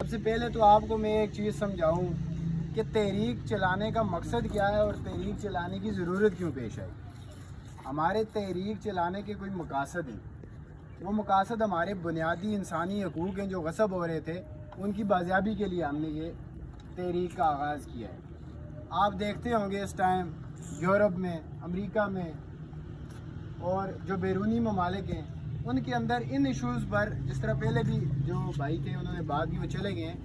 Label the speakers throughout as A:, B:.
A: سب سے پہلے تو آپ کو میں ایک چیز سمجھاؤں کہ تحریک چلانے کا مقصد کیا ہے اور تحریک چلانے کی ضرورت کیوں پیش آئی۔ ہمارے تحریک چلانے کے کوئی مقاصد ہیں، وہ مقاصد ہمارے بنیادی انسانی حقوق ہیں جو غصب ہو رہے تھے، ان کی بازیابی کے لیے ہم نے یہ تحریک کا آغاز کیا ہے۔ آپ دیکھتے ہوں گے اس ٹائم یورپ میں، امریکہ میں اور جو بیرونی ممالک ہیں ان کے اندر ان ایشوز پر، جس طرح پہلے بھی جو بھائی تھے انہوں نے بات کی، وہ چلے گئے ہیں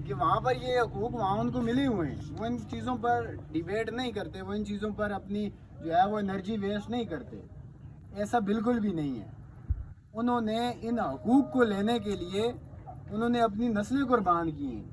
A: کہ وہاں پر یہ حقوق وہاں ان کو ملے ہوئے ہیں، وہ ان چیزوں پر ڈیبیٹ نہیں کرتے، وہ ان چیزوں پر اپنی جو ہے وہ انرجی ویسٹ نہیں کرتے۔ ایسا بالکل بھی نہیں ہے۔ انہوں نے ان حقوق کو لینے کے لیے انہوں نے اپنی نسلیں قربان کی ہیں،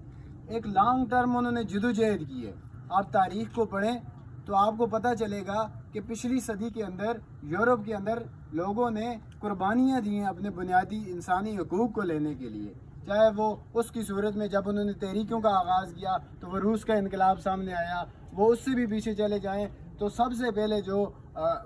A: ایک لانگ ٹرم انہوں نے جدوجہد کی ہے۔ آپ تاریخ کو پڑھیں تو آپ کو پتہ چلے گا کہ پچھلی صدی کے اندر یورپ کے اندر لوگوں نے قربانیاں دی ہیں اپنے بنیادی انسانی حقوق کو لینے کے لیے، چاہے وہ اس کی صورت میں جب انہوں نے تحریکوں کا آغاز کیا تو وہ روس کا انقلاب سامنے آیا، وہ اس سے بھی پیچھے چلے جائیں تو سب سے پہلے جو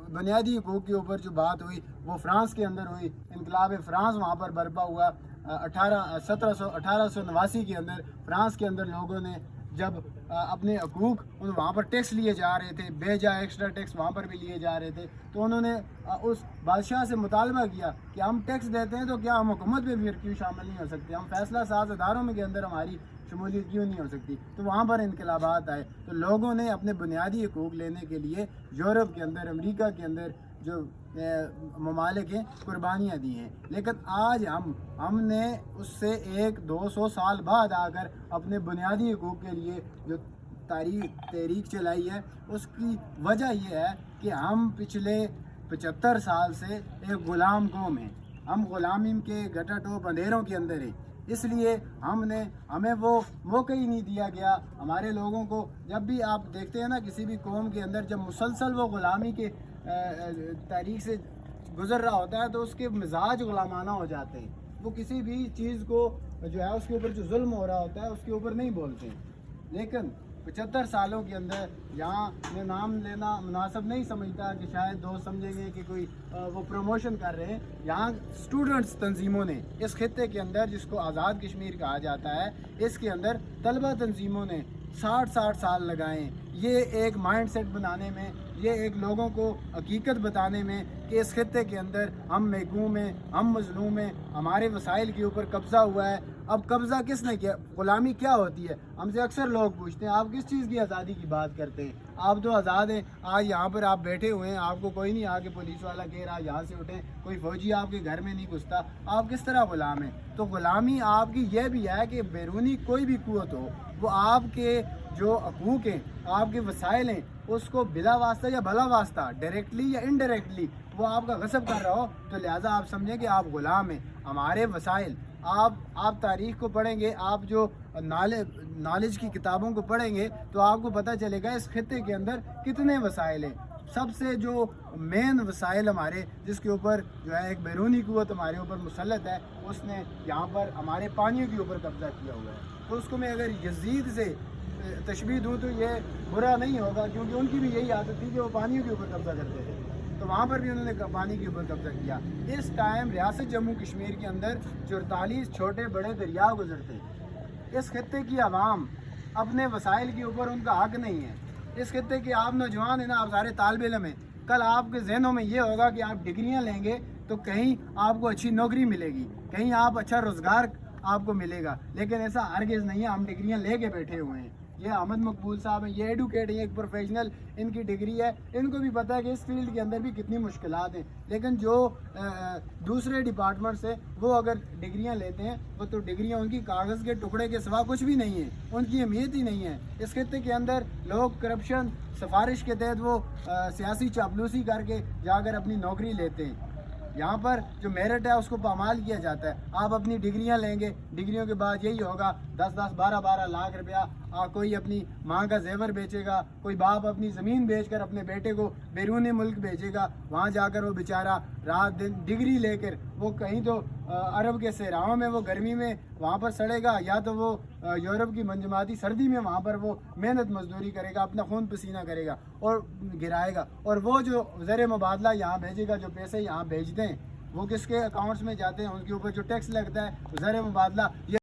A: بنیادی حقوق کے اوپر جو بات ہوئی وہ فرانس کے اندر ہوئی، انقلاب فرانس وہاں پر برپا ہوا 1889 کے اندر۔ فرانس کے اندر لوگوں نے جب اپنے حقوق وہاں پر ٹیکس لیے جا رہے تھے، بے جا ایکسٹرا ٹیکس وہاں پر بھی لیے جا رہے تھے، تو انہوں نے اس بادشاہ سے مطالبہ کیا کہ ہم ٹیکس دیتے ہیں تو کیا ہم حکومت میں بھی کیوں شامل نہیں ہو سکتے، ہم فیصلہ ساز اداروں میں کے اندر ہماری شمولیت کیوں نہیں ہو سکتی۔ تو وہاں پر انقلابات آئے، تو لوگوں نے اپنے بنیادی حقوق لینے کے لیے یورپ کے اندر، امریکہ کے اندر جو ممالک ہیں قربانیاں دی ہیں۔ لیکن آج ہم نے اس سے 100-200 سال بعد آ کر اپنے بنیادی حقوق کے لیے جو تحریک چلائی ہے، اس کی وجہ یہ ہے کہ ہم پچھلے 75 سال سے ایک غلام قوم ہیں، ہم غلامی کے گٹا ٹوپ اندھیروں کے اندر ہیں، اس لیے ہمیں وہ موقع ہی نہیں دیا گیا۔ ہمارے لوگوں کو جب بھی آپ دیکھتے ہیں نا کسی بھی قوم کے اندر جب مسلسل وہ غلامی کے تاریخ سے گزر رہا ہوتا ہے تو اس کے مزاج غلامانہ ہو جاتے ہیں، وہ کسی بھی چیز کو جو ہے اس کے اوپر جو ظلم ہو رہا ہوتا ہے اس کے اوپر نہیں بولتے ہیں۔ لیکن 75 سالوں کے اندر یہاں میں نام لینا مناسب نہیں سمجھتا کہ شاید دوست سمجھیں گے کہ کوئی وہ پروموشن کر رہے ہیں، یہاں اسٹوڈنٹس تنظیموں نے اس خطے کے اندر جس کو آزاد کشمیر کہا جاتا ہے، اس کے اندر طلبہ تنظیموں نے 60 سال لگائے یہ ایک مائنڈ سیٹ بنانے میں، یہ ایک لوگوں کو حقیقت بتانے میں کہ اس خطے کے اندر ہم محکوم ہیں، ہم مظلوم ہیں، ہمارے وسائل کے اوپر قبضہ ہوا ہے۔ اب قبضہ کس نے کیا؟ غلامی کیا ہوتی ہے؟ ہم سے اکثر لوگ پوچھتے ہیں آپ کس چیز کی آزادی کی بات کرتے ہیں؟ آپ تو آزاد ہیں، آج یہاں پر آپ بیٹھے ہوئے ہیں، آپ کو کوئی نہیں آگے پولیس والا کہہ رہا یہاں سے اٹھیں، کوئی فوجی آپ کے گھر میں نہیں گھستا، آپ کس طرح غلام ہیں؟ تو غلامی آپ کی یہ بھی ہے کہ بیرونی کوئی بھی قوت ہو وہ آپ کے جو حقوق ہیں، آپ کے وسائل ہیں، اس کو بلا واسطہ یا بھلا واسطہ، ڈائریکٹلی یا انڈائریکٹلی وہ آپ کا غصب کر رہا ہو تو لہٰذا آپ سمجھیں کہ آپ غلام ہیں۔ ہمارے وسائل آپ تاریخ کو پڑھیں گے، آپ جو نالج کی کتابوں کو پڑھیں گے تو آپ کو پتہ چلے گا اس خطے کے اندر کتنے وسائل ہیں۔ سب سے جو مین وسائل ہمارے جس کے اوپر جو ہے ایک بیرونی قوت ہمارے اوپر مسلط ہے، اس نے یہاں پر ہمارے پانیوں کے اوپر قبضہ کیا ہوا ہے۔ تو اس کو میں اگر یزید سے تشبیہ دوں تو یہ برا نہیں ہوگا، کیونکہ ان کی بھی یہی عادت تھی کہ وہ پانیوں کے اوپر قبضہ کرتے تھے، تو وہاں پر بھی انہوں نے پانی کے اوپر قبضہ کیا۔ اس ٹائم ریاست جموں کشمیر کے اندر 44 چھوٹے بڑے دریا گزرتے ہیں۔ اس خطے کی عوام اپنے وسائل کے اوپر ان کا حق نہیں ہے۔ اس خطے کے آپ نوجوان ہیں نا، آپ سارے طالب علم ہیں، کل آپ کے ذہنوں میں یہ ہوگا کہ آپ ڈگریاں لیں گے تو کہیں آپ کو اچھی نوکری ملے گی، کہیں آپ اچھا روزگار آپ کو ملے گا، لیکن ایسا ہرگز نہیں ہے۔ ہم ڈگریاں لے کے بیٹھے ہوئے ہیں، یہ احمد مقبول صاحب ہیں، یہ ایڈوکیٹ ہیں، ایک پروفیشنل، ان کی ڈگری ہے، ان کو بھی پتہ ہے کہ اس فیلڈ کے اندر بھی کتنی مشکلات ہیں، لیکن جو دوسرے ڈپارٹمنٹ سے وہ اگر ڈگریاں لیتے ہیں وہ تو ڈگریاں ان کی کاغذ کے ٹکڑے کے سوا کچھ بھی نہیں ہے، ان کی اہمیت ہی نہیں ہے۔ اس خطے کے اندر لوگ کرپشن سفارش کے تحت وہ سیاسی چاپلوسی کر کے جا کر اپنی نوکری لیتے ہیں۔ یہاں پر جو میرٹ ہے اس کو پامال کیا جاتا ہے۔ آپ اپنی ڈگریاں لیں گے، ڈگریوں کے بعد یہی ہوگا 10-10 12-12 لاکھ روپیہ کوئی اپنی ماں کا زیور بیچے گا، کوئی باپ اپنی زمین بیچ کر اپنے بیٹے کو بیرون ملک بھیجے گا، وہاں جا کر وہ بیچارہ رات دن ڈگری لے کر وہ کہیں تو عرب کے صحراؤں میں وہ گرمی میں وہاں پر سڑے گا، یا تو وہ یورپ کی منجماتی سردی میں وہاں پر وہ محنت مزدوری کرے گا، اپنا خون پسینہ کرے گا اور گرائے گا، اور وہ جو زر مبادلہ یہاں بھیجے گا، جو پیسے یہاں بھیجتے ہیں وہ کس کے اکاؤنٹس میں جاتے ہیں، ان کے اوپر جو ٹیکس لگتا ہے زر مبادلہ